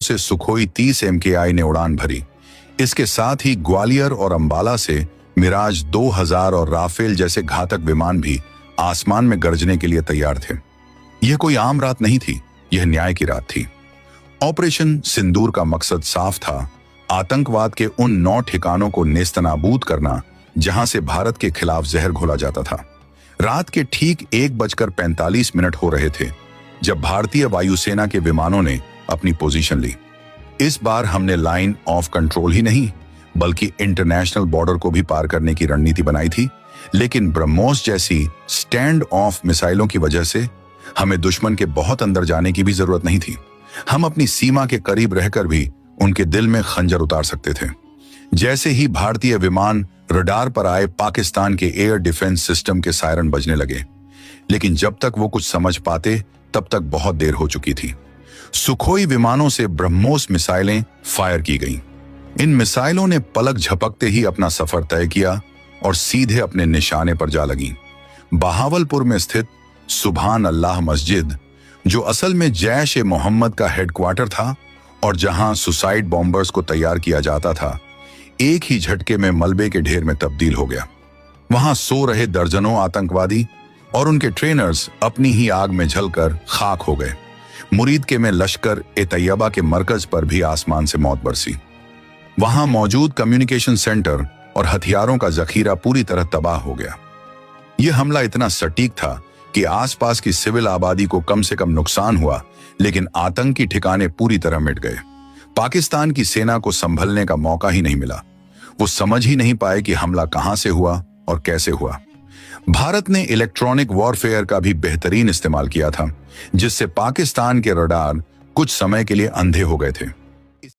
से Sukhoi 30 MKI ने उड़ान भरी। इसके साथ ही ग्वालियर और अंबाला से मिराज 2000 और राफेल जैसे घातक विमान भी आसमान में गरजने के लिए तैयार थे। यह कोई आम रात नहीं थी, यह न्याय की रात थी। ऑपरेशन सिंदूर का मकसद साफ था, आतंकवाद के उन 9 ठिकानों को नेस्तनाबूद करना जहां से भारत के खिलाफ जहर घोला जाता था। रात के ठीक 1:45 हो रहे थे जब भारतीय वायुसेना के विमानों ने अपनी पोजीशन ली। इस बार हमने लाइन ऑफ कंट्रोल ही नहीं बल्कि इंटरनेशनल बॉर्डर को भी पार करने की रणनीति बनाई थी। लेकिन ब्रह्मोस जैसी स्टैंड ऑफ मिसाइलों की वजह से हमें दुश्मन के बहुत अंदर जाने की भी जरूरत नहीं थी। हम अपनी सीमा के करीब रहकर भी उनके दिल में खंजर उतार सकते थे। जैसे ही भारतीय विमान रडार पर आए, पाकिस्तान के एयर डिफेंस सिस्टम के सायरन बजने लगे, लेकिन जब तक वो कुछ समझ पाते तब तक बहुत देर हो चुकी थी। सुखोई विमानों से ब्रह्मोस मिसाइलें फायर की गईं। इन मिसाइलों ने पलक झपकते ही अपना सफर तय किया और सीधे अपने निशाने पर जा लगीं। बहावलपुर में स्थित सुभान अल्लाह मस्जिद, जो असल में जैश-ए-मोहम्मद का हेडक्वार्टर था और जहां सुसाइड बॉम्बर्स को तैयार किया जाता था, एक ही झटके में मलबे के ढेर में तब्दील हो गया। वहां सो रहे दर्जनों आतंकवादी और उनके ट्रेनर्स अपनी ही आग में जलकर खाक हो गए। मुरीद के में लश्कर-ए-तैयबा के मरकज पर भी आसमान से मौत बरसी। वहां मौजूद कम्युनिकेशन सेंटर और हथियारों का जखीरा पूरी तरह तबाह हो गया। यह हमला इतना सटीक था कि आसपास की सिविल आबादी को कम से कम नुकसान हुआ, लेकिन आतंकी ठिकाने पूरी तरह मिट गए। पाकिस्तान की सेना को संभलने का मौका ही नहीं मिला। वो समझ ही नहीं पाए कि हमला कहां से हुआ और कैसे हुआ। भारत ने इलेक्ट्रॉनिक वॉरफेयर का भी बेहतरीन इस्तेमाल किया था, जिससे पाकिस्तान के रडार कुछ समय के लिए अंधे हो गए थे।